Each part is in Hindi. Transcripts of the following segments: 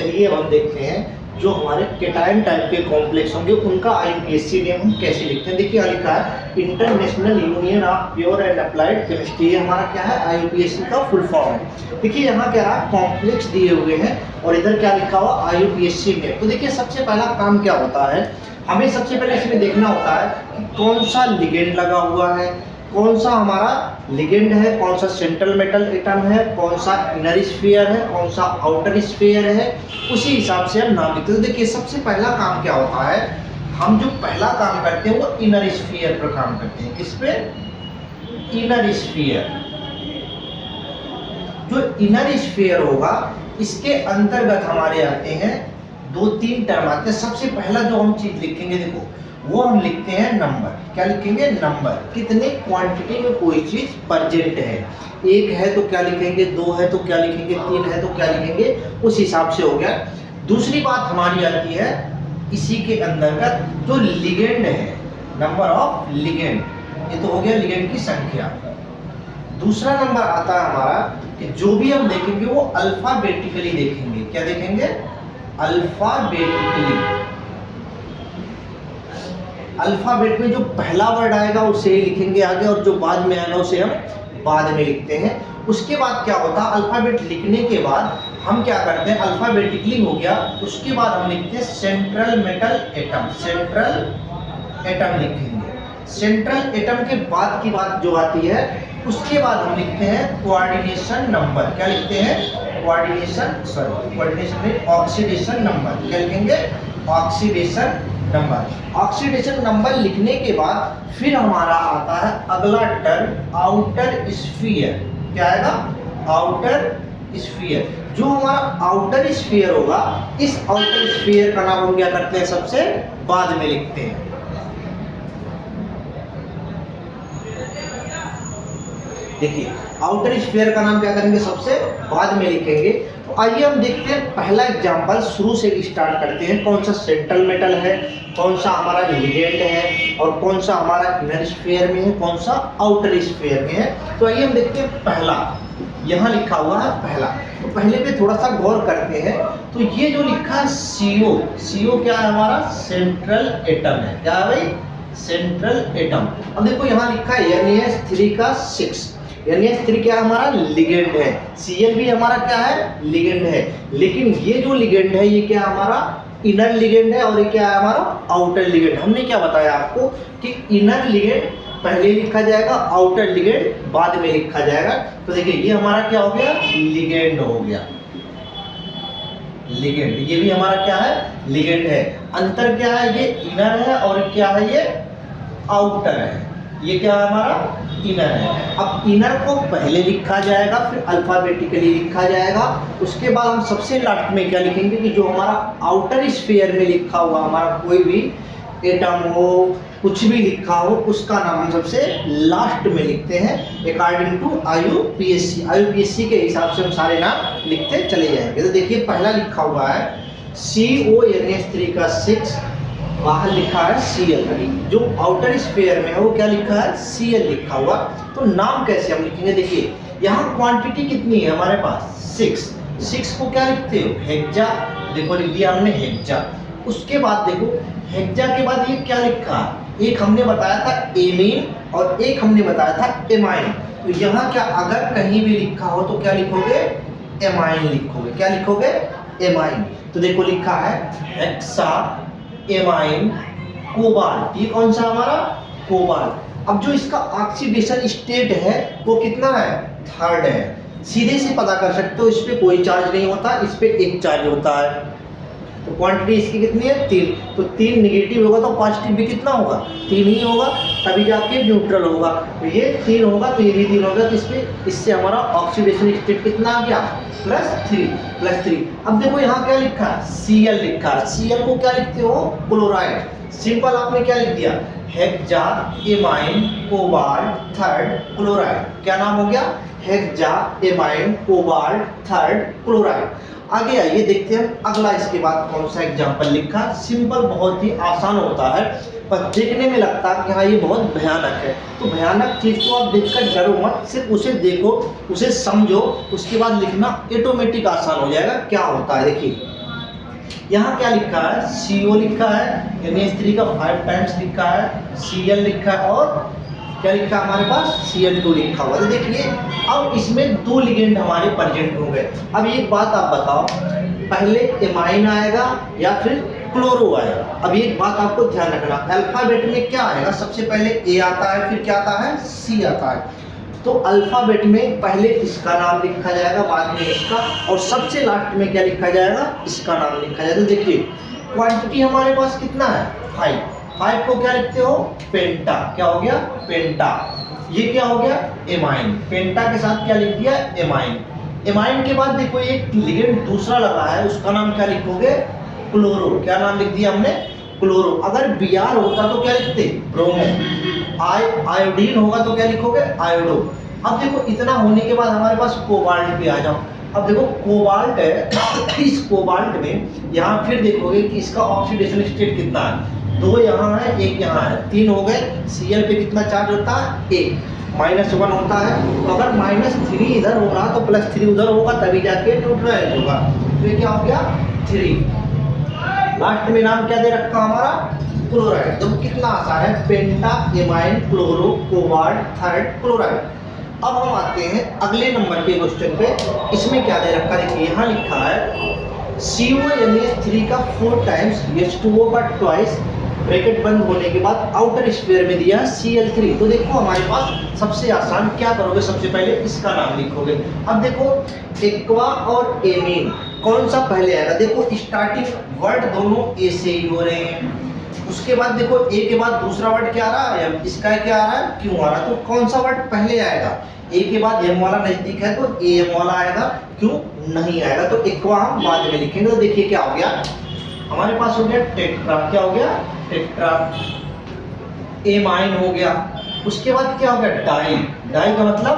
चलिए अब हम देखते हैं जो हमारे केटायन टाइप के कॉम्प्लेक्स होंगे उनका आईयूपीएसी नेम हम कैसे लिखते हैं। देखिए यहाँ लिखा है international union of pure and applied chemistry. ये हमारा क्या है, आईयूपीएसी का फुल फॉर्म है। देखिए यहाँ क्या है, कॉम्प्लेक्स दिए हुए हैं और इधर क्या लिखा हुआ, आईयूपीएसी नेम। तो देखिए सबसे पहला काम क्या होता है, हमें सबसे पहले इसमें देखना होता है कि कौन सा लिगेंड लगा हुआ है, कौन सा हमारा लिगेंड है, कौन सा सेंट्रल मेटल एटम है, कौन सा इनर स्फीयर है, कौन सा आउटर स्फीयर है, उसी हिसाब से हम नाम लिखते हैं। तो देखिए सबसे पहला काम क्या होता है, हम जो पहला काम करते हैं वो इनर स्फीयर पर काम करते हैं। किस पे, इनर स्फीयर। जो इनर स्फीयर होगा इसके अंतर्गत हमारे आते हैं दो तीन टर्म आते हैं। सबसे पहला जो हम चीज लिखेंगे देखो, वो हम लिखते हैं नंबर। क्या लिखेंगे, नंबर। कितने क्वांटिटी में कोई चीज प्रेजेंट है, एक है तो क्या लिखेंगे, दो है तो क्या लिखेंगे, तीन है तो क्या लिखेंगे, उस हिसाब से हो गया। दूसरी बात हमारी आती है इसी के अंतर्गत जो लिगेंड है, नंबर ऑफ लिगेंड। ये तो हो गया लिगेंड की संख्या। दूसरा नंबर आता है हमारा कि जो भी हम देखेंगे वो अल्फाबेटिकली देखेंगे। क्या देखेंगे, अल्फाबेटिकली। अल्फाबेट में जो पहला वर्ड आएगा उसे लिखेंगे आगे, और जो बाद में आएगा उसे हम बाद में लिखते हैं। उसके बाद क्या होता है, अल्फाबेट लिखने के बाद हम क्या करते हैं, अल्फाबेटिकली हो गया, उसके बाद हम लिखते हैं central metal atom. Central atom लिखेंगे। सेंट्रल एटम के बाद की बात जो आती है, उसके बाद हम लिखते हैं कोऑर्डिनेशन नंबर। क्या लिखते हैं, कोऑर्डिनेशन में ऑक्सीडेशन नंबर। क्या लिखेंगे, ऑक्सीडेशन नंबर। ऑक्सीडेशन नंबर लिखने के बाद फिर हमारा आता है अगला टर्म आउटर स्फीयर। क्या आएगा, आउटर स्फीयर। जो हमारा आउटर स्फीयर होगा, इस आउटर स्फीयर का नाम हम क्या करते हैं, सबसे बाद में लिखते हैं। देखिए आउटर स्फीयर का नाम क्या करेंगे, सबसे बाद में लिखेंगे। तो आइए हम देखते हैं पहला एग्जांपल, शुरू से स्टार्ट करते हैं। कौन सा सेंट्रल मेटल है, कौन सा हमारा लिगेंड है, और कौन सा हमारा इनर स्फीयर में है, कौन सा आउटर स्फीयर में है। तो आइए हम देखते हैं पहला, यहाँ लिखा हुआ है पहला। तो पहले पे थोड़ा सा गौर करते हैं। तो ये जो लिखा है CO, CO क्या है, हमारा सेंट्रल एटम है। क्या है भाई, सेंट्रल एटम। अब देखो यहाँ लिखा है NaS3 का 6। NaS3 क्या हमारा लिगेंड है, Cl भी हमारा क्या है, लिगेंड है। लेकिन ये जो लिगेंड है ये क्या हमारा इनर लिगेंड है, और ये क्या है हमारा आउटर लिगेंड। हमने क्या बताया आपको कि इनर लिगेंड पहले लिखा जाएगा, आउटर लिगेंड बाद में लिखा जाएगा। तो देखिए ये हमारा क्या हो गया, लिगेंड हो गया, लिगेंड। ये भी हमारा क्या है, लिगेंड है। अंतर क्या है, ये इनर है और क्या है, ये आउटर है। ये क्या है, हमारा इनर है। अब इनर को पहले लिखा जाएगा, फिर अल्फाबेटिकली लिखा जाएगा। उसके बाद हम सबसे लास्ट में क्या लिखेंगे कि जो हमारा आउटर स्फीयर में लिखा हुआ हमारा कोई भी एटम हो, कुछ भी लिखा हो, उसका नाम हम सबसे लास्ट में लिखते हैं अकॉर्डिंग टू आईयूपीएसी। आईयूपीएसी के हिसाब से हम सारे नाम लिखते चले जाएंगे। तो देखिए पहला लिखा हुआ है CONS3 का 6, बाहर लिखा है Cl। जो आउटर स्फीयर में है वो क्या लिखा है, Cl लिखा हुआ। तो नाम कैसे हम लिखेंगे, देखिए यहाँ क्वांटिटी कितनी है हमारे पास, 6 को क्या लिखते हो, हेक्सा। देखो लिख दिया हमने हेक्सा। उसके बाद देखो हेक्सा के बाद ये क्या लिखा है, एक हमने बताया था एमीन और एक हमने बताया था एमाइन। तो यहाँ क्या अगर कहीं भी लिखा हो तो क्या लिखोगे, एमाइन लिखोगे। क्या लिखोगे, एमाइन। तो देखो लिखा है हेक्सा एमाइन कोबाल्ट। ये कौन सा हमारा, कोबाल्ट। अब जो इसका ऑक्सीडेशन स्टेट है वो कितना है, 3rd है। सीधे से पता कर सकते हो, इस पे कोई चार्ज नहीं होता, इस पे एक चार्ज होता है। तो क्वांटिटी इसकी कितनी है, 3। तो 3 निगेटिव होगा तो पॉजिटिव भी कितना होगा, 3 ही होगा, तभी जाके न्यूट्रल होगा। तो ये 3 होगा तो ये भी 3 होगा। तो इससे हमारा ऑक्सीडेशन स्टेट कितना आ गया, +3। अब देखो यहाँ क्या लिखा है, Cl लिखा है। Cl को क्या लिखते हो, क्लोराइड। सिंपल आपने क्या लिख दिया, hexa amine cobalt 3rd chloride. क्या नाम हो गया, hexa amine cobalt 3rd chloride. आगे आइए देखते हैं अगला, इसके बाद कौन सा एग्जाम्पल लिखा। सिंपल, बहुत ही आसान होता है, पर देखने में लगता है कि हाँ ये बहुत भयानक है। तो भयानक चीज को आप देखकर डरो मत, सिर्फ उसे देखो, उसे समझो, उसके बाद लिखना ऑटोमेटिक आसान हो जाएगा। क्या होता है देखिए, यहाँ क्या लिखा है, CO लिखा है, NH3 का 5 टाइम्स लिखा है, Cl लिखा है और क्या लिखा है हमारे पास, Cl2 लिखा हुआ है। तो देखिए अब इसमें 2 लिगेंड हमारे प्रेजेंट हो गए। अब एक बात आप बताओ, पहले एमाइन आएगा या फिर क्लोरो आएगा? अब एक बात आपको ध्यान रखना, अल्फाबेट में क्या आएगा, सबसे पहले A आता है, फिर क्या आता है, C आता है। तो अल्फाबेट में पहले इसका नाम लिखा जाएगा, बाद में इसका, और सबसे लास्ट में क्या लिखा जाएगा, इसका नाम लिखा जाएगा। तो देखिए क्वांटिटी हमारे पास कितना है, 5 को क्या लिखते हो, पेंटा। क्या हो गया, पेंटा। ये क्या हो गया, एमाइन। पेंटा के साथ क्या लिख दिया, एमाइन। एमाइन के बाद देखो एक लिगेंड दूसरा लगा है, उसका नाम क्या लिखोगे, क्लोरो। क्या नाम लिख दिया हमने, क्लोरो। अगर Br होता तो क्या लिखते, ब्रोमो। आयोडीन होगा तो क्या लिखोगे, आयोडो। अब देखो इतना होने के बाद हमारे पास कोबाल्ट पे आ जाओ। अब देखो कोबाल्ट है, इस कोबाल्ट में यहाँ फिर देखोगे कि इसका ऑक्सीडेशन स्टेट कितना है, 2 यहाँ है, 1 यहाँ है, 3 हो गए। Cl पे कितना चार्ज होता है, 1, -1 होता है। तो अगर -3 इधर हो रहा तो +3 उधर होगा, तभी जाके न्यूट्रलाइज होगा। तो ये क्या हो गया, 3। लास्ट में नाम क्या दे रखा हमारा, क्लोराइड। तो कितना आसान है, penta, ammine, chloro, cobalt, third, chloride. अब हम आते हैं अगले नंबर के क्वेश्चन पे। इसमें क्या दे रखा है, देखिए यहाँ लिखा है CONH3 का 4 टाइम्स, H2O का ट्वाइस, ब्रैकेट बंद होने के बाद आउटर स्फीयर में दिया Cl3। तो देखो हमारे पास सबसे आसान क्या करोगे, सबसे पहले इसका नाम लिखोगे। अब देखो एक्वा और एमीन कौन सा पहले आएगा, देखो स्टार्टिंग वर्ड दोनों ए से ही हो रहे हैं। उसके बाद देखो ए के बाद दूसरा वर्ड क्या आ रहा है, इसका क्या आ रहा है, क्यों आ रहा है। तो कौन सा वर्ड पहले आएगा, ए के बाद एम वाला नजदीक है तो एम वाला आएगा, क्यों नहीं आएगा। तो एक्वा हम बाद में लिखेंगे। तो देखिए क्या हो गया, हमारे पास हो गया टेट्रा। क्या हो गया, टेट्रा। एमाइन हो गया। उसके बाद क्या हो गया, डाई। डाई का मतलब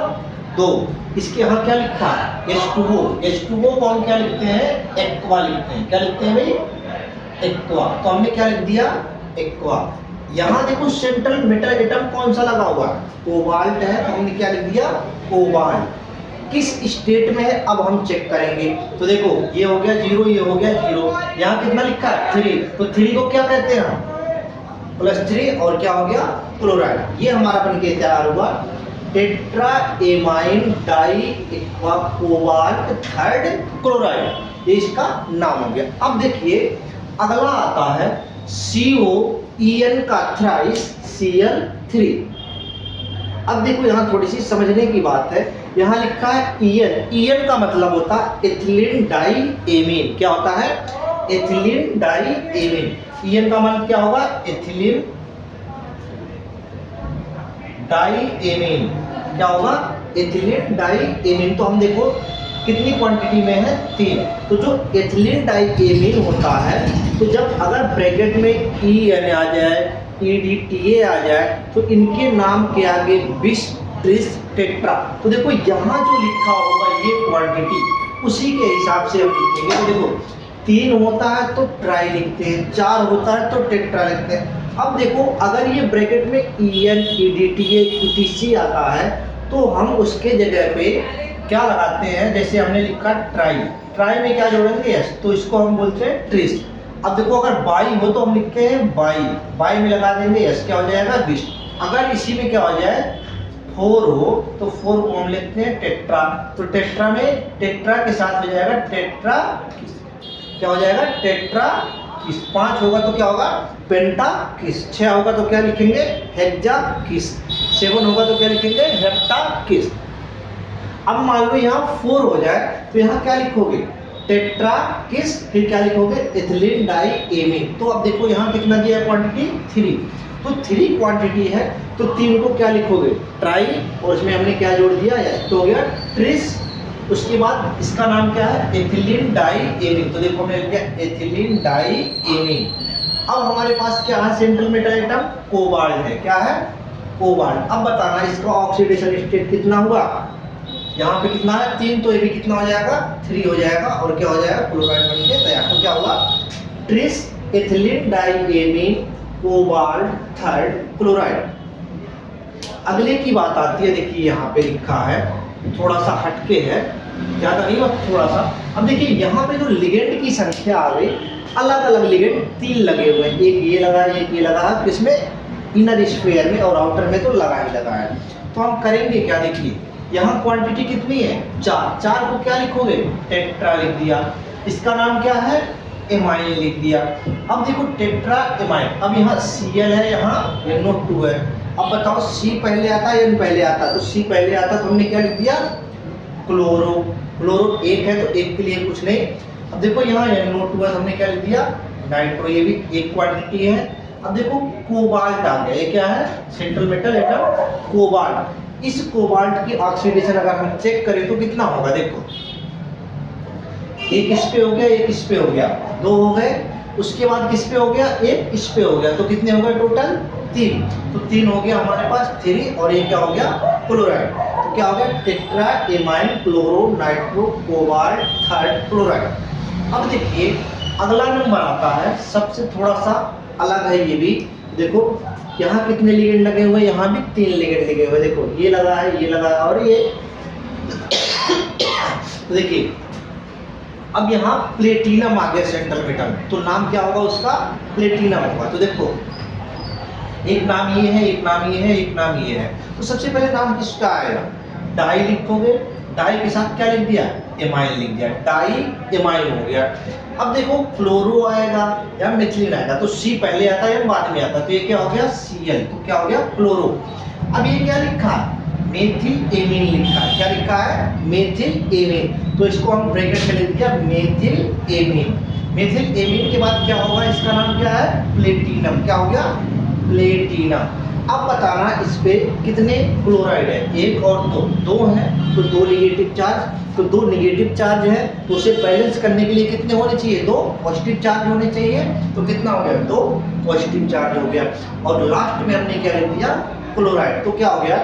2। इसके यहाँ क्या लिखा है, H2O। H2O को हम क्या लिखते हैं, एक्वा लिखते हैं। क्या लिखते हैं भाई, एक्वा। तो हमने क्या लिख दिया, एक्वा। यहाँ देखो सेंट्रल मेटल एटम कौन सा लगा हुआ है, कोबाल्ट है, तो हमने क्या लिख दिया, कोबाल्ट। किस स्टेट में है अब हम चेक करेंगे। तो देखो ये हो गया 0, ये हो गया 0, यहाँ कितना लिखा है, 3। तो 3 को क्या कहते हैं हम, +3, और क्या हो गया, क्लोराइड। ये हमारा बन के तैयार हुआ tetra amine di aqua cobalt third chloride. ये इसका नाम हो गया। अब देखिए अगला आता है COEN का थ्राइस Cl3। अब देखो यहाँ थोड़ी सी समझने की बात है, यहाँ लिखा है EN का मतलब होता है एथिलीन डाई एमीन। क्या होता है, एथिलीन डाई एमीन। EN का मतलब क्या होगा, एथिलीन डाई एमीन। क्या होगा, एथिलीन डाई एमीन। तो हम देखो कितनी क्वांटिटी में है, 3। तो जो एथिलीन डाई एमीन होता है, तो जब अगर ब्रैकेट में EN आ जाए, EDTA आ जाए, तो इनके नाम के आगे 20, 30, टेट्रा। तो देखो यहाँ जो लिखा होगा ये क्वांटिटी, उसी के हिसाब से हम लिखेंगे। तो देखो 3 होता है तो ट्राई लिखते हैं, 4 होता है तो टेट्रा लिखते हैं। अब देखो अगर ये ब्रैकेट में EN, EDTA, ETC आता है, तो हम उसके जगह पे क्या लगाते हैं, जैसे हमने लिखा ट्राई, ट्राई में क्या जोड़ेंगे, S, तो इसको हम बोलते हैं ट्रिस। अब देखो अगर बाई हो तो हम लिखते हैं बाई, बाई में लगा देंगे S, क्या हो जाएगा, 20। अगर इसी में क्या हो जाए 4 हो तो 4 को हम लिखते हैं टेट्रा। तो टेट्रा में टेट्रा के साथ हो जाएगा टेट्रा, क्या हो जाएगा, टेट्रा किस। 5 होगा तो क्या होगा, पेंटा किस। 6 होगा तो क्या लिखेंगे, हेक्सा किस। 7 होगा तो क्या लिखेंगे, हेप्टा किस। अब मान लो यहाँ 4 हो जाए तो यहाँ क्या लिखोगे, टेट्रा किस, फिर क्या लिखोगे, एथिलीन डाई एमीन। तो अब देखो यहाँ कितना दिया है क्वांटिटी, 3। तो 3 क्वांटिटी है, तो 3 को क्या लिखोगे, ट्राई, और इसमें हमने क्या जोड़ दिया, तो हो गया ट्रिस। उसके बाद इसका नाम क्या है, एथिलीन डाई एमीन। तो देखो हमने लिख दिया एथिलीन डाई एमीन। अब हमारे पास क्या है, सेंट्रल मेटल एटम कोबाल्ट है। क्या है, कोबाल्ट। अब बताना इसका ऑक्सीडेशन स्टेट कितना हुआ, यहाँ पे कितना है, 3, तो ये भी कितना हो जाएगा, 3 हो जाएगा, और क्या हो जाएगा, क्लोराइड बन के तैयार। तो क्या हुआ, tris ethylene di amine cobalt third chloride. अगले की बात आती है, देखिए यहाँ पे लिखा है, थोड़ा सा हटके है, ज़्यादा नहीं बस थोड़ा सा। अब देखिए यहाँ पे जो लिगेंड की संख्या आ गई अलग अलग लिगेंड 3 लगे हुए हैं, एक ये लगा है, एक ये लगा है, किसमें, इनर स्फीयर में, और आउटर में तो लगा ही लगा है। तो हम करेंगे क्या, देखिए यहाँ क्वांटिटी कितनी है, 4, 4 को क्या लिखोगे, टेट्रा लिख दिया, इसका नाम क्या है, एमाइन लिख दिया। अब देखो टेट्रा एमाइन, अब यहाँ Cl है, यहाँ NO2 है। अब बताओ C पहले आता है या N पहले आता है, तो C पहले आता तो हमने क्या लिख दिया, क्लोरो, क्लोरो एक है तो एक के लिए कुछ नहीं। अब देखो यहाँ NO2 है, हमने क्या लिख दिया, नाइट्रो, ये भी एक क्वांटिटी है। अब देखो कोबाल्ट आ गया, ये क्या है, सेंट्रल मेटल एटम कोबाल्ट। इस कोबाल्ट की ऑक्सीडेशन अगर हम चेक करें तो कितना होगा, देखो एक इस पे हो गया, एक इस पे हो गया, 2 हो गए, उसके बाद किस पे हो गया, एक इस पे हो गया, तो कितने हो गए टोटल, 3। तो 3 हो गया हमारे पास 3, और ये क्या हो गया, क्लोराइड। तो क्या हो गया, tetra amine chloro nitro cobalt third chloride. अब देखिए अगला नंबर आता है, सबसे थोड़ा सा अलग है ये भी। देखो यहाँ कितने लिगेंड लगे हुए, यहाँ भी 3 लिगेंड लगे हुए, देखो ये लगा है, ये लगा है, और ये तो देखिए अब यहाँ प्लेटिनम आ गया सेंट्रल मेटल, तो नाम क्या होगा उसका, प्लेटिनम होगा। तो देखो एक नाम ये है, एक नाम ये है, एक नाम ये है। तो सबसे पहले नाम किसका आएगा, डाई लिखोगे, डाई के साथ क्या लिख दिया, एमाइन लिख दिया, डाई एमाइन हो गया। अब देखो फ्लोरो आएगा या मिथिलीन आएगा, तो C पहले आता है या बाद में आता है, तो ये क्या हो गया, Cl, तो क्या हो गया, फ्लोरो। अब ये क्या लिखा, मेथिल एमीन लिखा है, क्या लिखा है, मेथिल एमीन, तो इसको हम ब्रैकेट में लिख दिया मेथिल एमीन। मेथिल एमीन के बाद क्या होगा, इसका नाम क्या है, प्लेटिनम, क्या हो गया, प्लेटिनम। अब बताना इस पे कितने क्लोराइड है, 1 और 2, 2 है तो 2 नेगेटिव चार्ज, तो 2 नेगेटिव चार्ज है तो उसे बैलेंस करने के लिए कितने होने चाहिए, 2 पॉजिटिव चार्ज होने चाहिए, तो कितना हो गया, 2 पॉजिटिव चार्ज हो गया। और लास्ट में हमने क्या लिख दिया, क्लोराइड, तो क्या हो गया,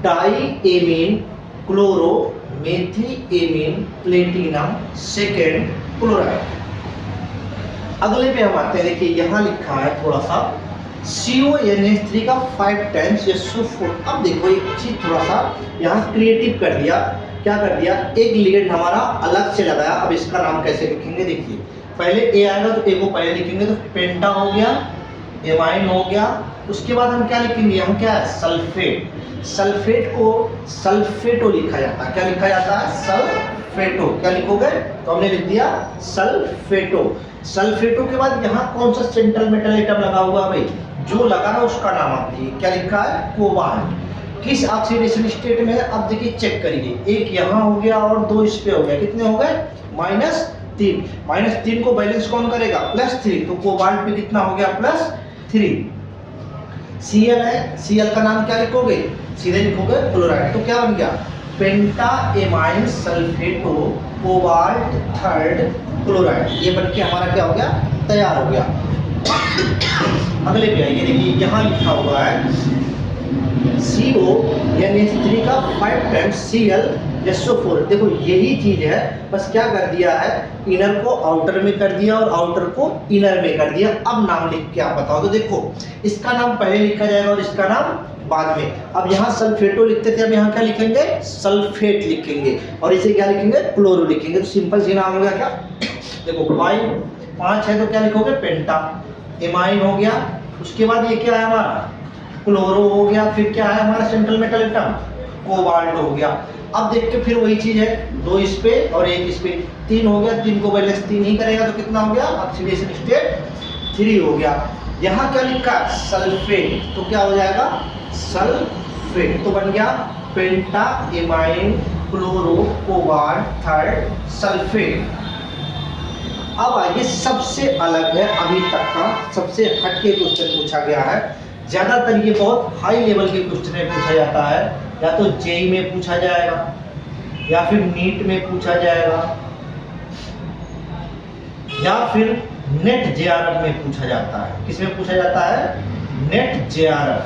di amine chloro methyl amine platinum second chloride. अगले पे हम आते हैं, देखिए यहाँ लिखा है थोड़ा सा CONH3 का 5 टाइम्स SO4। अब देखो एक चीज थोड़ा सा यहाँ क्रिएटिव कर दिया, क्या कर दिया, एक लिगेंड हमारा अलग से लगाया। अब इसका नाम कैसे लिखेंगे, देखिए पहले A आएगा तो A को पहले लिखेंगे, तो पेंटा हो गया, एमाइन हो गया, उसके बाद हम क्या लिखेंगे, हम क्या है, सल्फेट, सल्फेट को सल्फेटो लिखा जाता है, क्या लिखा जाता है, सल्फेटो, क्या लिखोगे, तो हमने लिख दिया सल्फेटो। सल्फेटो के बाद यहाँ कौन सा सेंट्रल मेटल एटम लगा हुआ भाई, जो लगा ना उसका नाम आप दिए, क्या लिखा है, कोबाल्ट। किस ऑक्सीडेशन स्टेट में है, अब देखिए चेक करिए, एक यहाँ हो गया और 2 इस पे हो गया, कितने हो गए, -3, -3 को बैलेंस कौन करेगा, +3, तो कोबाल्ट पे कितना हो गया, +3। Cl है, Cl का नाम क्या लिखोगे, सीधे लिखोगे क्लोराइड, तो क्या बन गया, penta amine सल्फेटो cobalt third chloride, ये बन के हमारा क्या हो गया, तैयार हो गया। अगले पे आइए, देखिए यहाँ लिखा हुआ है CONH3 का 5 टाइम्स ClSO4। देखो यही चीज है, बस क्या कर दिया है, इनर को आउटर में कर दिया और आउटर को इनर में कर दिया। अब नाम लिख के आप बताओ, तो देखो इसका नाम पहले लिखा जाएगा और इसका नाम बाद में। अब यहाँ सल्फेटो लिखते थे, अब यहाँ क्या लिखेंगे, सल्फेट लिखेंगे, और इसे क्या लिखेंगे, क्लोरो लिखेंगे। तो सिंपल सी नाम हो गया क्या, देखो 5 है तो क्या लिखोगे, पेंटा, एमाइन हो गया, उसके बाद ये क्या है हमारा, क्लोरो हो गया, फिर क्या है हमारा सेंट्रल मेटल एटम, कोबाल्ट हो गया। अब देख के फिर वही चीज है, 2 इस पे और 1 इस पे, 3 हो गया, 3 को बैलेंस 3 ही करेगा तो कितना हो गया, ऑक्सीडेशन स्टेट 3 हो गया। यहाँ क्या लिखा, सल्फेट, तो क्या हो जाएगा, सल्फेट, तो बन गया penta ammine chloro cobalt third sulphate. अब आइए सबसे अलग है, अभी तक का सबसे हटके क्वेश्चन पूछा गया है। ज्यादातर ये बहुत हाई लेवल के क्वेश्चन में पूछा जाता है, या तो जेई में पूछा जाएगा या फिर नीट में पूछा जाएगा या फिर नेट जेआरएफ में पूछा जाता है। किसमें पूछा जाता है, नेट जेआरएफ,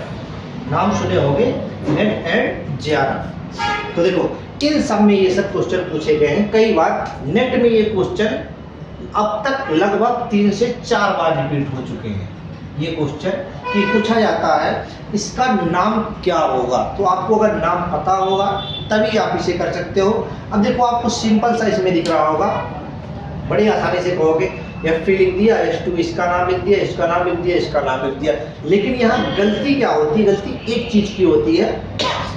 नाम सुने होंगे, नेट एंड जेआरएफ। तो देखो इन सब में ये सब क्वेश्चन पूछे गए हैं। कई बार नेट में ये क्वेश्चन अब तक लगभग 3 से 4 बार रिपीट हो चुके हैं। ये क्वेश्चन कि पूछा जाता है इसका नाम क्या होगा, तो आपको अगर नाम पता होगा तभी आप इसे कर सकते हो। अब देखो आपको सिंपल सा इसमें दिख रहा होगा, बड़ी आसानी से कहोगे Fe लिख दिया, H2 इसका नाम लिख दिया, इसका नाम लिख दिया, इसका नाम लिख दिया। लेकिन यहाँ गलती क्या होती है? गलती एक चीज की होती है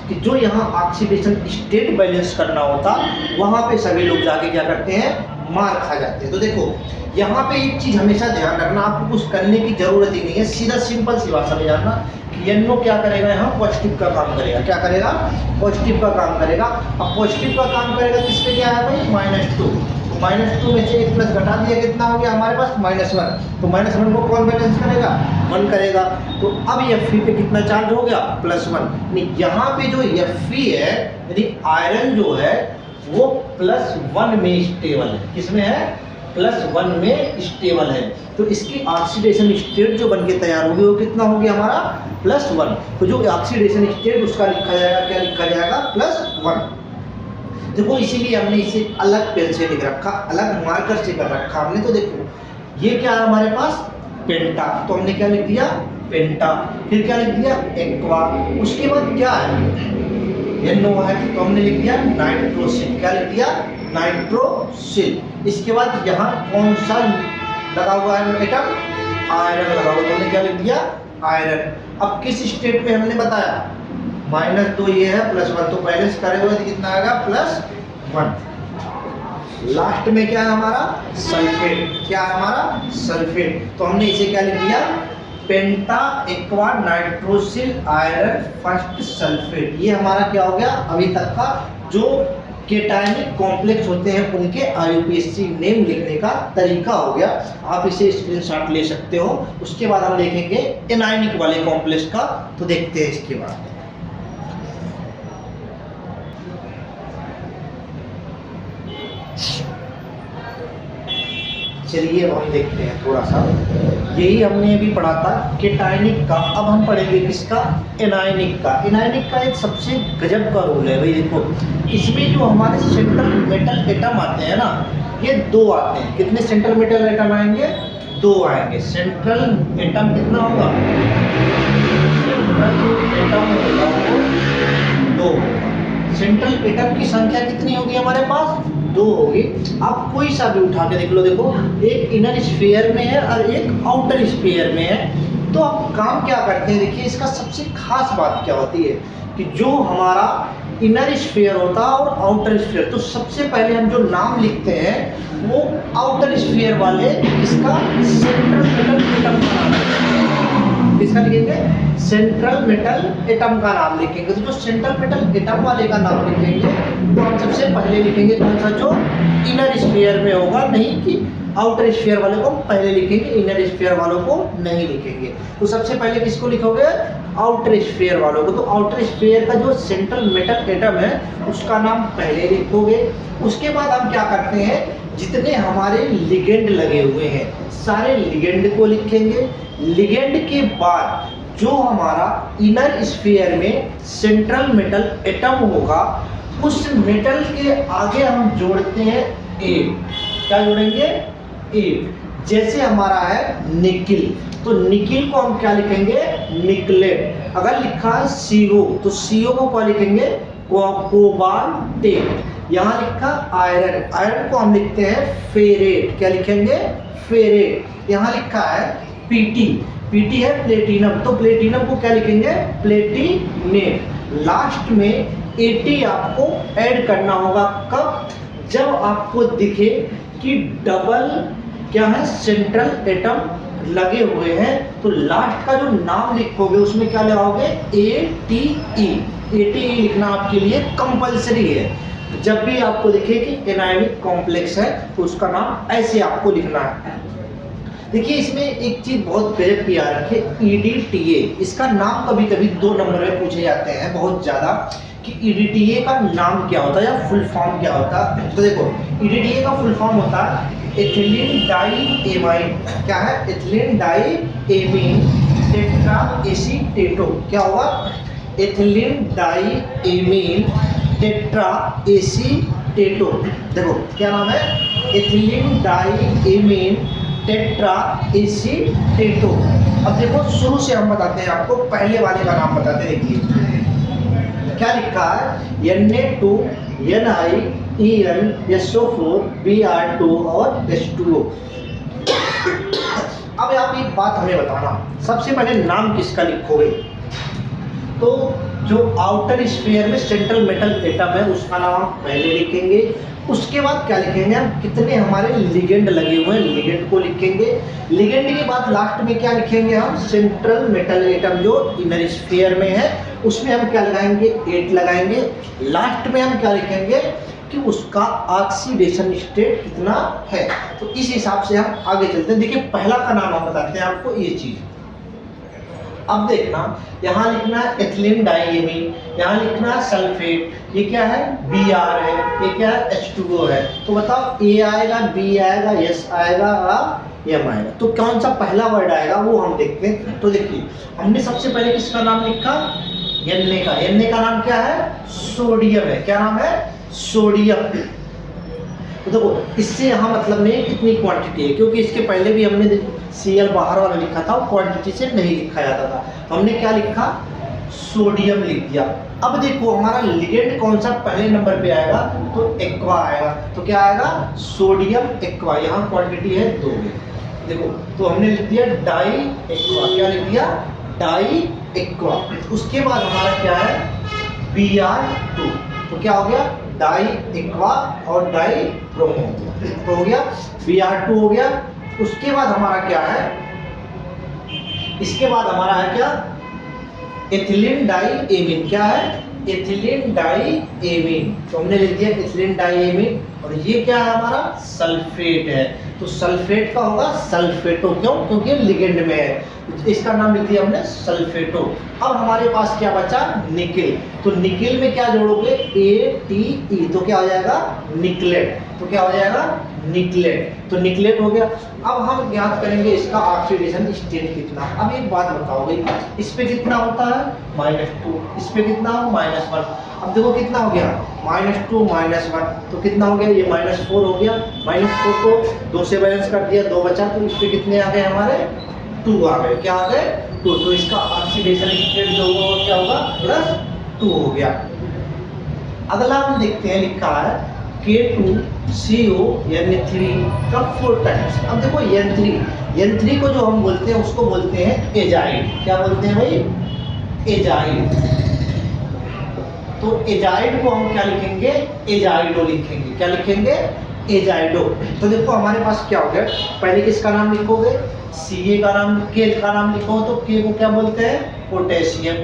कि जो यहाँ ऑक्सीडेशन स्टेट बैलेंस करना होता, वहां पे सभी लोग जाके क्या करते हैं? मार खा जाते हैं। तो देखो यहाँ पे एक चीज हमेशा ध्यान रखना, आपको कुछ करने की जरूरत ही नहीं है, सीधा सिंपल सी भाषा में जानना कि NO क्या करेगा? यहाँ पॉजिटिव का काम करेगा। क्या करेगा? पॉजिटिव का काम करेगा। अब पॉजिटिव का काम करेगा किस पे? क्या है भाई? -2। तो -2 में से 1 प्लस घटा दिया, कितना हो गया हमारे पास? -1। तो -1 को कौन बैलेंस करेगा? 1 करेगा। तो अब Fe पे कितना चार्ज हो गया? +1। यहाँ पे जो Fe है, यानी आयरन जो है वो +1 में स्टेबल है। किसमें है? +1 में स्टेबल है। तो इसकी ऑक्सीडेशन स्टेट जो बनके तैयार होगी वो कितना हो गया हमारा? +1। तो जो ऑक्सीडेशन स्टेट उसका लिखा जाएगा, क्या लिखा जाएगा? +1। देखो इसीलिए हमने इसे अलग पेन से लिख रखा, अलग मार्कर से कर रखा हमने। तो देखो ये क्या है हमारे पास? पेंटा। तो हमने क्या लिख दिया? पेंटा। फिर क्या लिख दिया? एक्वा। उसके बाद क्या है? NO है, तो हमने लिख दिया नाइट्रोसिल। क्या लिख दिया? नाइट्रोसिल। इसके बाद यहाँ कौन सा लगा हुआ है एटम? आयरन लगा हुआ। तो हमने क्या लिख दिया? आयरन। अब किस स्टेट पे हमने बताया? -2 ये है, +1, तो बैलेंस करे हुए कितना आएगा? +1। लास्ट में क्या है हमारा? सल्फेट। क्या है हमारा? सल्फेट। तो हमने इसे क्या लिख दिया? Penta aqua nitrosyl iron first sulphate. ये हमारा क्या हो गया? अभी तक का जो केटायनिक कॉम्प्लेक्स होते हैं उनके IUPAC नेम लिखने का तरीका हो गया। आप इसे स्क्रीनशॉट ले सकते हो। उसके बाद हम देखेंगे एनायनिक वाले कॉम्प्लेक्स का। तो देखते हैं इसके बाद। चलिए अब हम देखते हैं थोड़ा सा। यही हमने अभी पढ़ा था केटायनिक का। अब हम पढ़ेंगे किसका? एनायनिक का। एनायनिक का एक सबसे गजब का रोल है भाई। देखो इसमें जो हमारे सेंट्रल मेटल एटम आते हैं ना, ये 2 आते हैं। कितने सेंट्रल मेटल एटम आएंगे? 2 आएंगे। सेंट्रल एटम कितना होगा? सेंट्रल एटम होगा वो 2। सेंट्रल एटम की संख्या कितनी होगी हमारे पास? 2 होगी। आप कोई सा भी उठा के देख लो। देखो एक इनर स्फीयर में है और एक आउटर स्फीयर में है। तो आप काम क्या करते हैं? देखिए इसका सबसे खास बात क्या होती है कि जो हमारा इनर स्फीयर होता है और आउटर स्फीयर, तो सबसे पहले हम जो नाम लिखते हैं वो आउटर स्फीयर वाले इसका सेंट्रल मेटल एटम का नाम लिखेंगे। किसका लिखेंगे? सेंट्रल मेटल एटम का नाम लिखेंगे। तो जो सेंट्रल मेटल एटम वाले का नाम लिखेंगे तो हम सबसे पहले लिखेंगे कौन सा? जो इनर स्फीयर में होगा, नहीं कि आउटर स्फीयर वाले को पहले लिखेंगे, इनर स्फीयर वालों को नहीं लिखेंगे। तो सबसे पहले किसको लिखोगे? आउटर स्फीयर वालों को। तो आउटर स्फीयर का जो सेंट्रल मेटल एटम है उसका नाम पहले लिखोगे। उसके बाद हम क्या करते हैं? जितने हमारे लिगेंड लगे हुए हैं सारे लिगेंड को लिखेंगे। लिगेंड के बाद जो हमारा इनर स्फीयर में सेंट्रल मेटल एटम होगा उस मेटल के आगे हम जोड़ते हैं ए। क्या जोड़ेंगे? ए। जैसे हमारा है निकिल, तो निकिल को हम क्या लिखेंगे? निकलेट। अगर लिखा है CO तो CO को क्या लिखेंगे? कोबाल्टेट। यहाँ लिखा आयरन, आयरन को हम लिखते हैं फेरेट। क्या लिखेंगे? फेरेट। यहाँ लिखा है PT, PT है प्लेटिनम, तो प्लेटिनम को क्या लिखेंगे? प्लेटिनेट। लास्ट में AT आपको ऐड करना होगा। कब? जब आपको दिखे कि डबल क्या है? सेंट्रल एटम लगे हुए हैं। तो लास्ट का जो नाम लिखोगे उसमें क्या लगाओगे? ATE। ATE लिखना आपके लिए कंपलसरी है। जब भी आपको दिखे कि एनायनिक कॉम्प्लेक्स है तो उसका नाम ऐसे आपको लिखना है। देखिए इसमें एक चीज बहुत गजब की याद रखिए, EDTA। इसका नाम कभी कभी 2 नंबर में पूछे जाते हैं बहुत ज्यादा कि EDTA का नाम क्या होता है या फुल फॉर्म क्या होता है। तो देखो EDTA का फुल फॉर्म होता है एथिलीन डाईएमाइन। क्या है? एथिलीन डाईएमीन टेट्राएसीटेटो। क्या होगा? एथिलीन डाईएमीन टेट्राएसीटेटो। देखो क्या नाम है? एथिलीन डाईएमीन टेट्राएसीटेटो। अब देखो शुरू से हम बताते हैं आपको, पहले वाले का नाम बताते हैं। देखिए क्या लिखा है? Na2 NiEN SO4 Br2 और H2O। अब आप एक बात हमें बताना, सबसे पहले नाम किसका लिखोगे? तो जो आउटर स्फीयर में सेंट्रल मेटल एटम है उसका नाम हम पहले लिखेंगे। उसके बाद क्या लिखेंगे हम? कितने हमारे लिगेंड लगे हुए हैं, लिगेंड को लिखेंगे। लिगेंड के बाद लास्ट में क्या लिखेंगे हम? सेंट्रल मेटल एटम जो इनर स्फीयर में है उसमें हम क्या लगाएंगे? 8 लगाएंगे। लास्ट में हम क्या लिखेंगे कि उसका ऑक्सीडेशन स्टेट कितना है। तो इस हिसाब से हम आगे चलते हैं। देखिए पहला का नाम हम बताते हैं आपको, ये चीज। अब देखना, यहाँ लिखना है एथिलीन डाइएमीन, यहाँ लिखना है सल्फेट, ये क्या है? Br है, ये क्या है? H2O है। तो बताओ A आएगा, B आएगा, S आएगा, M आएगा। तो कौन सा पहला वर्ड आएगा वो हम देखते हैं। तो देखिए हमने सबसे पहले किसका नाम लिखा? Na का। Na का नाम क्या है? सोडियम है। क्या नाम है? सोडियम। तो देखो इससे यहाँ मतलब नहीं कितनी क्वांटिटी है, क्योंकि इसके पहले भी हमने Cl बाहर वाला लिखा था, वो क्वांटिटी से नहीं लिखा जाता था। हमने क्या लिखा? सोडियम लिख दिया। अब देखो हमारा लिगेंड कौन सा पहले नंबर पे आएगा? तो एक्वा आएगा। तो क्या आएगा? Sodium aqua. यहाँ क्वांटिटी है 2। देखो तो हमने लिख दिया डाई एक्वा। क्या लिख दिया? Di aqua. उसके बाद हमारा क्या है? Br2। तो क्या हो गया? डाई एक्वा और डाई ब्रोमो तो हो गया, Br2 हो गया। उसके बाद हमारा क्या है? इसके बाद हमारा है क्या? Ethylene diamine. क्या है? Ethylene diamine. तो हमने लिख दिया एथिलीन डाइएमीन। और ये क्या है हमारा? सल्फेट है। तो सल्फेट का होगा सल्फेटो। क्यों? क्योंकि लिगेंड में है। इसका नाम लिख दिया हमने सल्फेटो। अब हमारे पास क्या बचा? निकेल। तो निकेल में क्या जोड़ोगे? ATE। तो क्या हो जाएगा? निकलेट। तो क्या हो जाएगा? निकलेट। तो निकलेट हो गया। अब हम ज्ञात करेंगे इसका ऑक्सीडेशन स्टेट कितना। अब एक बात बताओ भाई, इस पे कितना होता है? -2। इस पे कितना हो? -1। अब देखो कितना हो गया? -2 -1 तो कितना हो गया? ये -4 हो गया। -4 को 2 से बैलेंस कर दिया, 2 बचा। तो इस पे कितने आ गए हमारे? 2 आ गए। क्या आ गए? 2। तो इसका ऑक्सीडेशन स्टेट जो होगा क्या होगा? +2 हो गया। अगला हम देखते हैं, लिखा है K2CO N3 का 4 टाइम्स। अब देखो N3 को जो हम बोलते हैं उसको बोलते हैं एजाइड। क्या बोलते हैं भाई? एजाइड। तो एजाइड को हम क्या लिखेंगे? एजाइडो लिखेंगे। क्या लिखेंगे? एजाइडो। तो देखो हमारे पास क्या हो गया? पहले किसका नाम लिखोगे? Ca का नाम, K का नाम लिखो। तो K को क्या बोलते हैं? पोटेशियम।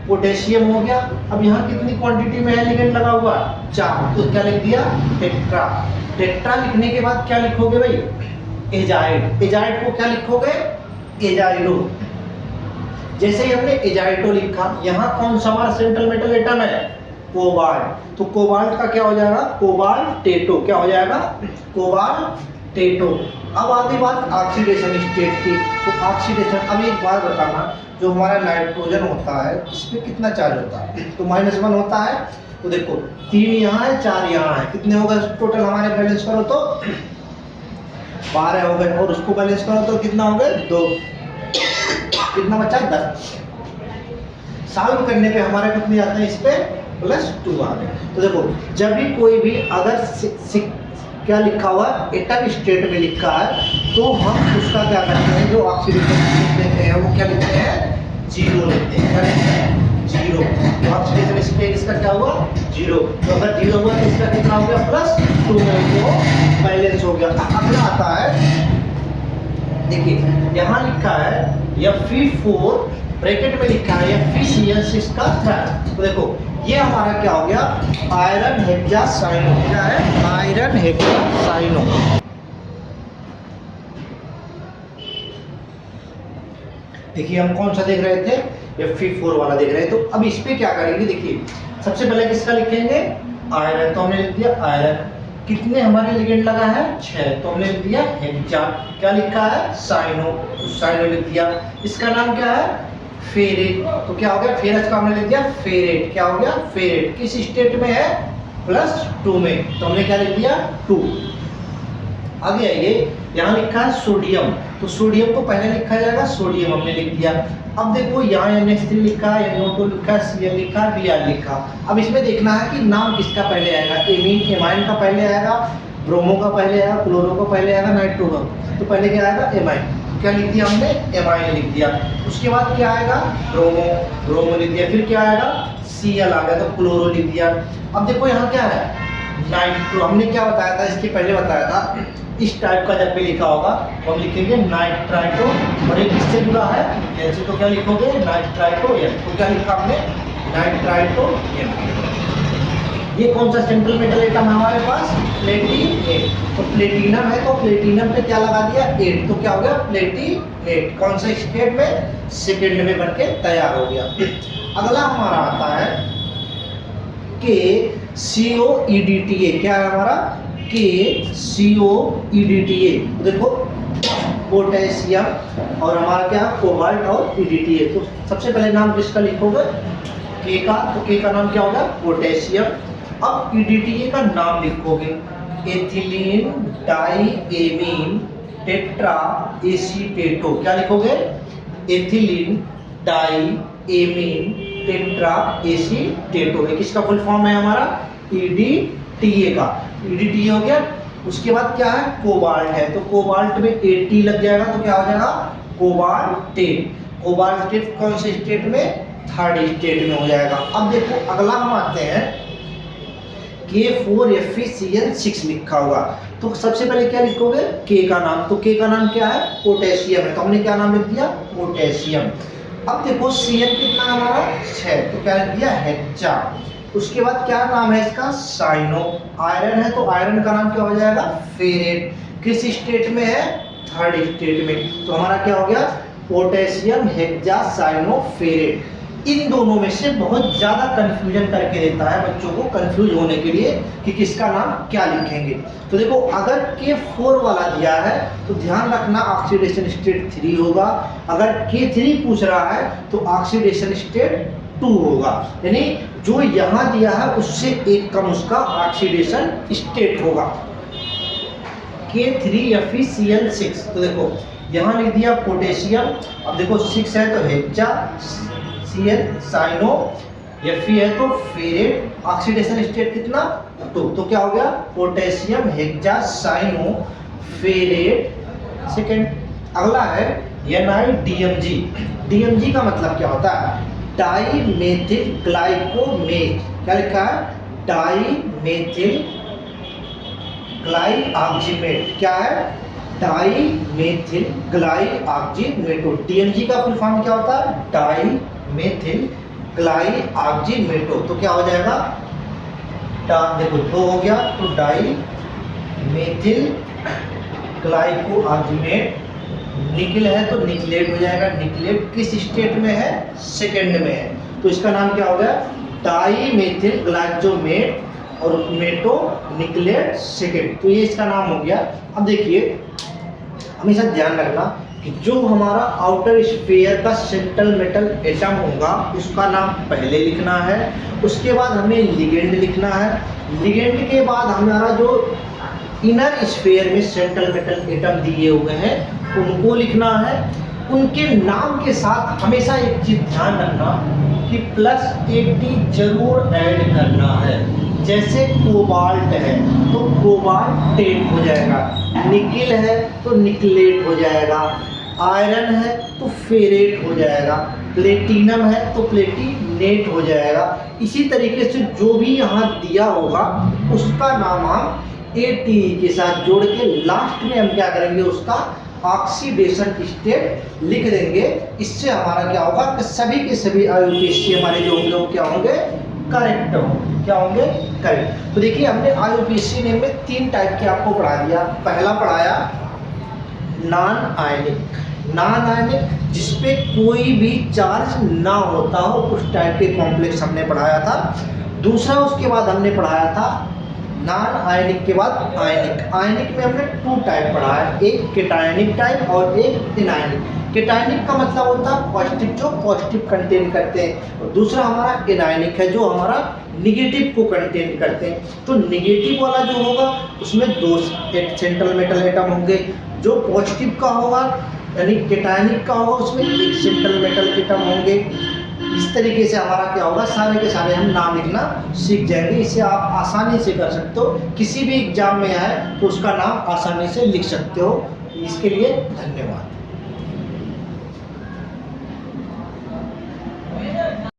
पोटेशियम हो गया। अब यहाँ कितनी क्वांटिटी में है लिगेंड लगा हुआ? 4। तो क्या लिख दिया? टेट्रा। टेट्रा लिखने के बाद क्या लिखोगे भाई? एजाइड। एजाइड को क्या लिखोगे? एजाइडो। जैसे ही हमने एजाइडो लिखा, यहाँ कौन सा हमारा सेंट्रल मेटल एटम है? कोबाल्ट। तो कोबाल्ट का क्या हो जाएगा? कोबाल्टेटो। क्या हो जाएगा? कोबाल्टेटो। अब आती बात ऑक्सीडेशन स्टेट की। तो ऑक्सीडेशन, अब एक बात बताना, जो हमारा नाइट्रोजन होता है इस पे कितना चार्ज होता है? तो -1 होता है। तो देखो 3 यहाँ है, 4 यहाँ है। कितने हो गए टोटल हमारे? बैलेंस करो तो 12 हो गए। और उसको बैलेंस करो तो कितना हो गए? 2। कितना बचा? 10। सॉल्व करने पे हमारा कितने आते हैं? इस पे +2 आ गए। तो देखो जब भी कोई भी अगर क्या लिखा हुआ एटम स्टेट में लिखा है तो हम उसका क्या करते हैं? जो ऑक्सीडेशन स्टेट लेते हैं वो क्या लिखते हैं? 0 लेते हैं। क्या लिखते हैं? 0। तो ऑक्सीडेशन स्टेट इसका क्या हुआ? 0। तो अगर 0 हुआ तो इसका कितना हो गया? +2 में वो बैलेंस हो गया। अगला आता है, देखिए यहाँ लिखा है Fe4 ब्रैकेट में लिखा है FeCl6 का 3। तो देखो ये हमारा क्या हो गया? Iron hexacyano. क्या है? Iron hexacyano. देखिए हम कौन सा देख रहे थे? Fe4 वाला देख रहे थे। तो अब इस पे क्या करेंगे? देखिए सबसे पहले किसका लिखेंगे? आयरन। तो हमने लिख दिया आयरन। कितने हमारे लिगेंड लगा है? 6। तो हमने लिख दिया हेक्सा। क्या लिखा है? साइनो। तो साइनो लिख दिया। इसका नाम क्या है? फेरेट। तो क्या हो गया? फेरस का हमने लिख दिया फेरेट। क्या हो गया? फेरेट। किस स्टेट में है? +2 में। तो हमने क्या लिख दिया? 2। आगे आइए, यहाँ लिखा है सोडियम। तो सोडियम को पहले लिखा जाएगा सोडियम, हमने लिख दिया। अब देखो यहाँ NH3 लिखा है, NO2 लिखा है, Cl लिखा है, Br लिखा। अब इसमें देखना है कि नाम किसका पहले आएगा? एमाइन का पहले आएगा, ब्रोमो का पहले आएगा, क्लोरो का पहले आएगा, नाइट्रो का। तो पहले क्या आएगा? एमाइन। क्या लिख दिया हमने, एमाइन लिख दिया। उसके बाद क्या आएगा, ब्रोमो, ब्रोमो लिख दिया। फिर क्या आएगा, Cl आ गया तो क्लोरो लिख दिया। अब देखो यहाँ क्या है, नाइट्रो। हमने क्या बताया था, इसके पहले बताया था, इस टाइप का जब भी लिखा होगा तो हम लिखेंगे नाइट्राइटो, और एक किससे जुड़ा है, ऐसे तो क्या लिखोगे, नाइट्राइटो एन। तो क्या लिखा हमने, नाइट्राइटो एन। ये कौन सा सेंट्रल मेटल एटम है हमारे पास, प्लेटिनेट। तो प्लेटिनम है तो प्लेटिनम पे क्या लगा दिया, 8, तो क्या हो गया, प्लेटिनेट। कौन सा स्टेट में, सेकेंड में बनके तैयार हो गया। अगला हमारा आता है KCOEDTA। क्या है हमारा, KCOEDTA। देखो पोटेशियम और हमारा क्या, कोबाल्ट और EDTA। तो सबसे पहले नाम किसका लिखोगे, के का, तो के का नाम क्या होगा, पोटेशियम। अब EDTA का नाम लिखोगे, एथिलीन डाइएमीन टेट्रा एसीटेटो। क्या लिखोगे, एथिलीन डाइएमीन टेट्रा एसीटेटो। ये किसका फुल फॉर्म है हमारा, EDTA का। EDTA हो गया। उसके बाद क्या है, कोबाल्ट है, तो कोबाल्ट में 80 लग जाएगा तो क्या हो जाएगा, कोबाल्टेट। कोबाल्टेट कौन से स्टेट में, थर्ड स्टेट में हो जाएगा। अब देखो अगला हम आते हैं, K4FeCl6 लिखा हुआ। तो सबसे पहले क्या लिखोगे, के का नाम, तो के का नाम क्या है, पोटेशियम है, तो हमने क्या नाम लिख दिया, पोटेशियम। अब देखो Cl कितना हमारा 6, तो क्या लिख दिया, हेक्सा। उसके बाद क्या नाम है इसका, साइनो। आयरन है तो आयरन का नाम क्या हो जाएगा, फेरेट। किस स्टेट में है, थर्ड स्टेट में। तो हमारा क्या हो गया, पोटेशियम हेक्सासाइनोफेरेट। इन दोनों में से बहुत ज्यादा कंफ्यूजन करके देता है बच्चों को, कंफ्यूज होने के लिए कि किसका नाम क्या लिखेंगे। तो देखो अगर K4 वाला दिया है तो ध्यान रखना ऑक्सीडेशन स्टेट 3 होगा, अगर K3 पूछ रहा है तो ऑक्सीडेशन स्टेट 2 होगा, यानी जो यहाँ दिया है उससे एक कम उसका ऑक्सीडेशन स्टेट होगा। K3FeCl6, तो देखो यहाँ लिख दिया पोटेशियम। अब देखो 6 है तो हेक्सा, Cl साइनो, Fe है तो फेरेट, ऑक्सीडेशन स्टेट कितना 2, तो क्या हो गया, पोटेशियम हेक्सासाइनो फेरेट सेकेंड। अगला है NiDMG। DMG का मतलब क्या होता है, डाई मेथिल ग्लाइकोमेट। क्या लिखा है, डाई मेथिल ग्लाइऑक्सीमेट। क्या है, डाई मेथिल ग्लाइऑक्सीमेटो। DMG का फुल फॉर्म क्या होता है, डाई मेथिल ग्लाइऑक्सीमेटो। तो क्या हो जाएगा, देखो 2 हो गया तो डाई मेथिल ग्लाइकोऑक्सीमेट। निकल है तो निकलेट हो जाएगा, निकलेट किस स्टेट में है, सेकेंड में है, तो इसका नाम क्या हो गया, डाई मेथिल ग्लाइकोमेट और मेटो निकलेट सेकेंड। तो ये इसका नाम हो गया। अब देखिए हमेशा ध्यान रखना कि जो हमारा आउटर स्फीयर का सेंट्रल मेटल एटम होगा उसका नाम पहले लिखना है, उसके बाद हमें लिगेंड लिखना है, लिगेंड के बाद हमारा जो इनर स्फीयर में सेंट्रल मेटल एटम दिए हुए हैं उनको लिखना है। उनके नाम के साथ हमेशा एक चीज ध्यान रखना कि +80 जरूर ऐड करना है। जैसे कोबाल्ट है तो कोबाल्टेट हो जाएगा, निकिल है तो निकलेट हो जाएगा, आयरन है तो फेरेट हो जाएगा, प्लेटिनम है तो प्लेटिनेट हो जाएगा। इसी तरीके से जो भी यहाँ दिया होगा उसका नाम हम ATE के साथ जोड़ के लास्ट में हम क्या करेंगे, उसका ऑक्सीडेशन स्टेट लिख देंगे। इससे हमारा क्या होगा कि सभी के सभी IUPAC हमारे जो होंगे वो क्या होंगे, करेक्ट होंगे। क्या होंगे, करेक्ट। तो देखिए हमने IUPAC नेम में 3 टाइप के आपको पढ़ा दिया। पहला पढ़ाया नॉन आयनिक, नॉन आयनिक जिसपे कोई भी चार्ज ना होता हो उस टाइप के कॉम्प्लेक्स हमने पढ़ाया था। दूसरा उसके बाद हमने पढ़ाया था नॉन आयनिक के बाद आयनिक। आयनिक में हमने 2 टाइप पढ़ा है, एक केटायनिक टाइप और एक एनायनिक। केटायनिक का मतलब होता है पॉजिटिव, जो पॉजिटिव कंटेन करते हैं, और दूसरा हमारा एनायनिक है जो हमारा निगेटिव को कंटेन करते हैं। तो निगेटिव वाला जो होगा उसमें 2 सेंट्रल मेटल एटम होंगे, जो पॉजिटिव का होगा यानी केटायनिक का होगा उसमें 1 सेंट्रल मेटल एटम होंगे। इस तरीके से हमारा क्या होगा, सारे के सारे हम नाम लिखना सीख जाएंगे। इसे आप आसानी से कर सकते हो, किसी भी एग्जाम में आए तो उसका नाम आसानी से लिख सकते हो। इसके लिए धन्यवाद।